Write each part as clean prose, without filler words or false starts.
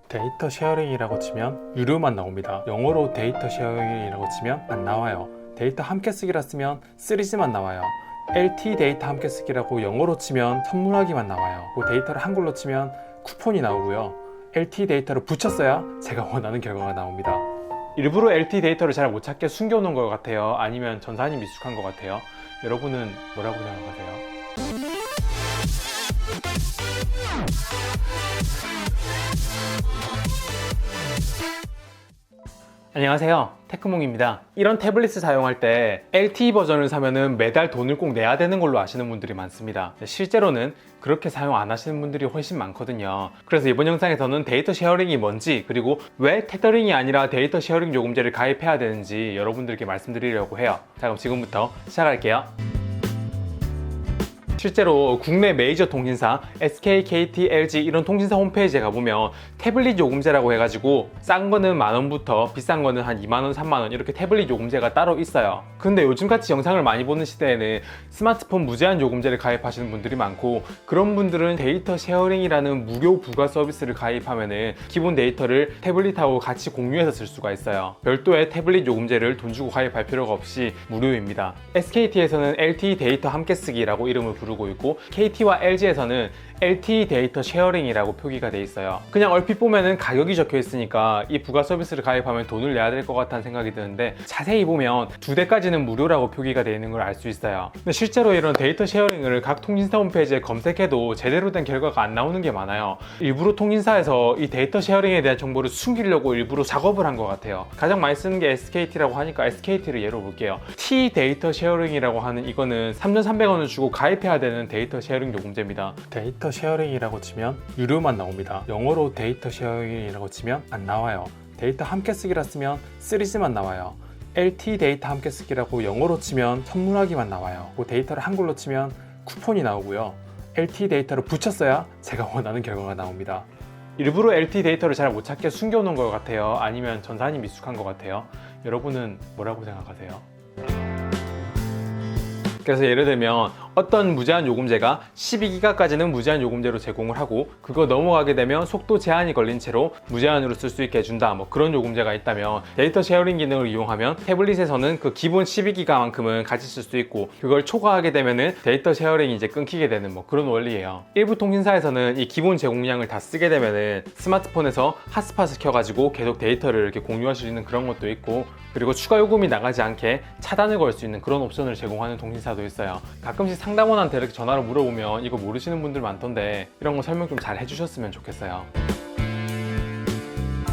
데이터 쉐어링이라고 치면 유료만 나옵니다. 영어로 데이터 쉐어링이라고 치면 안 나와요. 데이터 함께 쓰기라 쓰면 3G만 나와요. LTE 데이터 함께 쓰기라고 영어로 치면 선물하기만 나와요. 그 데이터를 한글로 치면 쿠폰이 나오고요. LTE 데이터를 붙였어야 제가 원하는 결과가 나옵니다. 일부러 LTE 데이터를 잘 못 찾게 숨겨놓은 것 같아요? 아니면 전산이 미숙한 것 같아요? 여러분은 뭐라고 생각하세요? 안녕하세요, 테크몽입니다. 이런 태블릿을 사용할 때 LTE 버전을 사면은 매달 돈을 꼭 내야 되는 걸로 아시는 분들이 많습니다. 실제로는 그렇게 사용 안 하시는 분들이 훨씬 많거든요. 그래서 이번 영상에서는 데이터 쉐어링이 뭔지, 그리고 왜 테더링이 아니라 데이터 쉐어링 요금제를 가입해야 되는지 여러분들께 말씀드리려고 해요. 자, 그럼 지금부터 시작할게요. 실제로 국내 메이저 통신사 SK, KT, LG 이런 통신사 홈페이지에 가보면 태블릿 요금제라고 해가지고 싼 거는 만원부터 비싼 거는 한 2만원, 3만원 이렇게 태블릿 요금제가 따로 있어요. 근데 요즘같이 영상을 많이 보는 시대에는 스마트폰 무제한 요금제를 가입하시는 분들이 많고, 그런 분들은 데이터 쉐어링이라는 무료 부가 서비스를 가입하면은 기본 데이터를 태블릿하고 같이 공유해서 쓸 수가 있어요. 별도의 태블릿 요금제를 돈 주고 가입할 필요가 없이 무료입니다. SKT에서는 LTE 데이터 함께 쓰기라고 이름을 부르고 있고, KT와 LG에서는 LTE 데이터 쉐어링이라고 표기가 돼 있어요. 그냥 얼핏 보면은 가격이 적혀 있으니까 이 부가 서비스를 가입하면 돈을 내야 될 것 같다는 생각이 드는데, 자세히 보면 두 대까지는 무료라고 표기가 되어 있는 걸 알 수 있어요. 근데 실제로 이런 데이터 쉐어링을 각 통신사 홈페이지에 검색해도 제대로 된 결과가 안 나오는 게 많아요. 일부러 통신사에서 이 데이터 쉐어링에 대한 정보를 숨기려고 일부러 작업을 한 것 같아요. 가장 많이 쓰는 게 SKT라고 하니까 SKT를 예로 볼게요. T 데이터 쉐어링이라고 하는 이거는 3,300원을 주고 가입해야 되는 데이터 쉐어링 요금제입니다. 데이터 쉐어링이라고 치면 유료만 나옵니다. 영어로 데이터 쉐어링이라고 치면 안 나와요. 데이터 함께 쓰기라 쓰면 3G만 나와요. LTE 데이터 함께 쓰기라고 영어로 치면 선물하기만 나와요. 그 데이터를 한글로 치면 쿠폰이 나오고요. LTE 데이터를 붙였어야 제가 원하는 결과가 나옵니다. 일부러 LTE 데이터를 잘 못 찾게 숨겨놓은 것 같아요? 아니면 전산이 미숙한 것 같아요? 여러분은 뭐라고 생각하세요? 그래서 예를 들면 어떤 무제한 요금제가 12기가까지는 무제한 요금제로 제공을 하고, 그거 넘어가게 되면 속도 제한이 걸린 채로 무제한으로 쓸 수 있게 해준다, 뭐 그런 요금제가 있다면, 데이터 쉐어링 기능을 이용하면 태블릿에서는 그 기본 12기가만큼은 같이 쓸 수 있고, 그걸 초과하게 되면은 데이터 쉐어링이 이제 끊기게 되는 뭐 그런 원리예요. 일부 통신사에서는 이 기본 제공량을 다 쓰게 되면은 스마트폰에서 핫스팟을 켜가지고 계속 데이터를 이렇게 공유할 수 있는 그런 것도 있고, 그리고 추가 요금이 나가지 않게 차단을 걸 수 있는 그런 옵션을 제공하는 통신사도 있어요. 가끔씩 상담원한테 이렇게 전화로 물어보면 이거 모르시는 분들 많던데 이런 거 설명 좀 잘 해주셨으면 좋겠어요.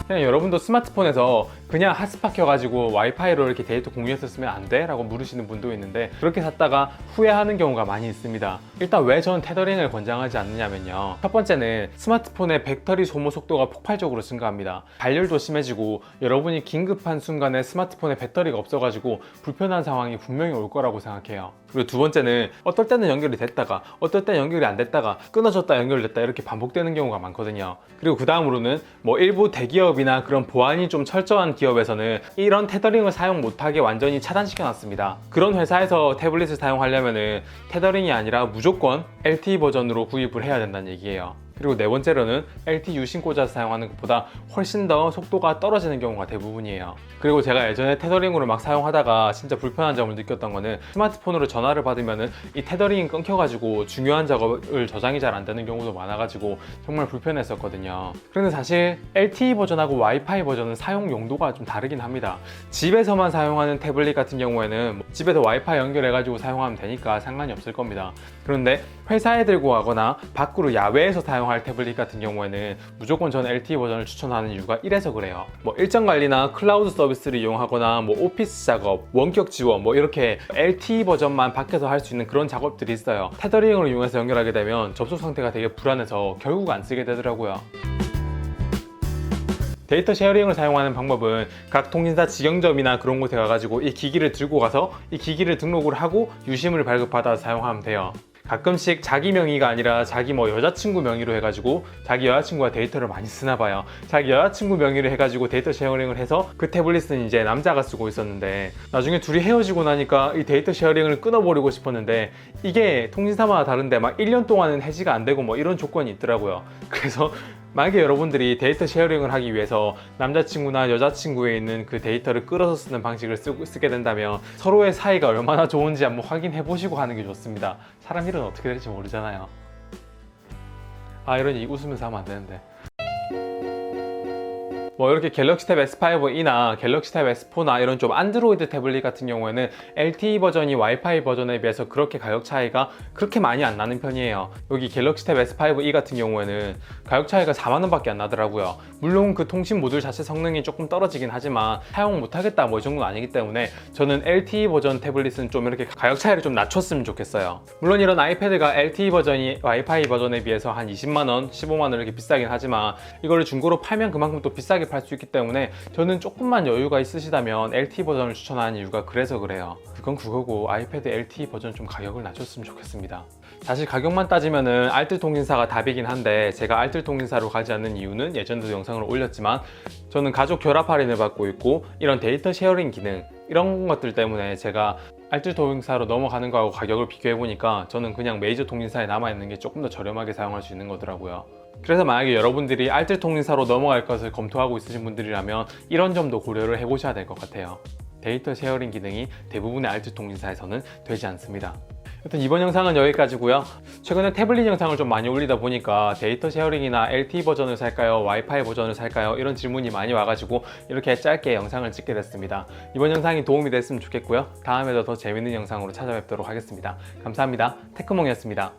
그냥 여러분도 스마트폰에서 그냥 핫스팟 켜가지고 와이파이로 이렇게 데이터 공유해서 쓰면 안 돼? 라고 물으시는 분도 있는데, 그렇게 샀다가 후회하는 경우가 많이 있습니다. 일단 왜 저는 테더링을 권장하지 않느냐면요, 첫 번째는 스마트폰의 배터리 소모 속도가 폭발적으로 증가합니다. 발열도 심해지고 여러분이 긴급한 순간에 스마트폰에 배터리가 없어가지고 불편한 상황이 분명히 올 거라고 생각해요. 그리고 두 번째는 어떨 때는 연결이 됐다가 어떨 때는 연결이 안 됐다가 끊어졌다 연결됐다 이렇게 반복되는 경우가 많거든요. 그리고 그 다음으로는 뭐 일부 대기업이나 그런 보안이 좀 철저한 기업에서는 이런 테더링을 사용 못하게 완전히 차단시켜 놨습니다. 그런 회사에서 태블릿을 사용하려면은 테더링이 아니라 무조건 LTE 버전으로 구입을 해야 된다는 얘기예요. 그리고 네 번째로는 LTE 유심 꽂아서 사용하는 것보다 훨씬 더 속도가 떨어지는 경우가 대부분이에요. 그리고 제가 예전에 테더링으로 막 사용하다가 진짜 불편한 점을 느꼈던 거는, 스마트폰으로 전화를 받으면은 이 테더링이 끊겨가지고 중요한 작업을 저장이 잘 안 되는 경우도 많아가지고 정말 불편했었거든요. 그런데 사실 LTE 버전하고 와이파이 버전은 사용 용도가 좀 다르긴 합니다. 집에서만 사용하는 태블릿 같은 경우에는 집에서 와이파이 연결해가지고 사용하면 되니까 상관이 없을 겁니다. 그런데 회사에 들고 가거나 밖으로 야외에서 사용할 태블릿 같은 경우에는 무조건 저는 LTE 버전을 추천하는 이유가 이래서 그래요. 뭐 일정 관리나 클라우드 서비스를 이용하거나 뭐 오피스 작업, 원격 지원 뭐 이렇게 LTE 버전만 밖에서 할 수 있는 그런 작업들이 있어요. 테더링을 이용해서 연결하게 되면 접속 상태가 되게 불안해서 결국 안 쓰게 되더라고요. 데이터 쉐어링을 사용하는 방법은 각 통신사 직영점이나 그런 곳에 가가지고 이 기기를 들고 가서 이 기기를 등록을 하고 유심을 발급받아서 사용하면 돼요. 가끔씩 자기 명의가 아니라 자기 뭐 여자친구 명의로 해가지고 자기 여자친구가 데이터를 많이 쓰나 봐요. 자기 여자친구 명의로 해가지고 데이터 쉐어링을 해서 그 태블릿은 이제 남자가 쓰고 있었는데, 나중에 둘이 헤어지고 나니까 이 데이터 쉐어링을 끊어버리고 싶었는데 이게 통신사마다 다른데 막 1년 동안은 해지가 안 되고 뭐 이런 조건이 있더라고요. 그래서 만약에 여러분들이 데이터 쉐어링을 하기 위해서 남자친구나 여자친구에 있는 그 데이터를 끌어서 쓰는 방식을 쓰게 된다면 서로의 사이가 얼마나 좋은지 한번 확인해 보시고 하는 게 좋습니다. 사람 일은 어떻게 될지 모르잖아요. 아, 이러니 웃으면서 하면 안 되는데. 뭐 이렇게 갤럭시 탭 S5e나 갤럭시 탭 S4나 이런 좀 안드로이드 태블릿 같은 경우에는 LTE 버전이 와이파이 버전에 비해서 그렇게 가격 차이가 그렇게 많이 안 나는 편이에요. 여기 갤럭시 탭 S5e 같은 경우에는 가격 차이가 4만 원밖에 안 나더라고요. 물론 그 통신 모듈 자체 성능이 조금 떨어지긴 하지만 사용 못하겠다 뭐 이 정도는 아니기 때문에 저는 LTE 버전 태블릿은 좀 이렇게 가격 차이를 좀 낮췄으면 좋겠어요. 물론 이런 아이패드가 LTE 버전이 와이파이 버전에 비해서 한 20만 원, 15만 원 이렇게 비싸긴 하지만 이거를 중고로 팔면 그만큼 또 비싸게 팔 수 있기 때문에 저는 조금만 여유가 있으시다면 LTE 버전을 추천하는 이유가 그래서 그래요. 그건 그거고 아이패드 LTE 버전 좀 가격을 낮췄으면 좋겠습니다. 사실 가격만 따지면은 알뜰 통신사가 답이긴 한데 제가 알뜰 통신사로 가지 않는 이유는 예전에도 영상을 올렸지만 저는 가족 결합 할인을 받고 있고 이런 데이터 쉐어링 기능 이런 것들 때문에 제가 알뜰 통신사로 넘어가는 거하고 가격을 비교해 보니까 저는 그냥 메이저 통신사에 남아있는 게 조금 더 저렴하게 사용할 수 있는 거더라고요. 그래서 만약에 여러분들이 알뜰 통신사로 넘어갈 것을 검토하고 있으신 분들이라면 이런 점도 고려를 해보셔야 될 것 같아요. 데이터 쉐어링 기능이 대부분의 알뜰 통신사에서는 되지 않습니다. 여튼 이번 영상은 여기까지고요. 최근에 태블릿 영상을 좀 많이 올리다 보니까 데이터 쉐어링이나 LTE 버전을 살까요? 와이파이 버전을 살까요? 이런 질문이 많이 와가지고 이렇게 짧게 영상을 찍게 됐습니다. 이번 영상이 도움이 됐으면 좋겠고요. 다음에도 더 재밌는 영상으로 찾아뵙도록 하겠습니다. 감사합니다. 테크몽이었습니다.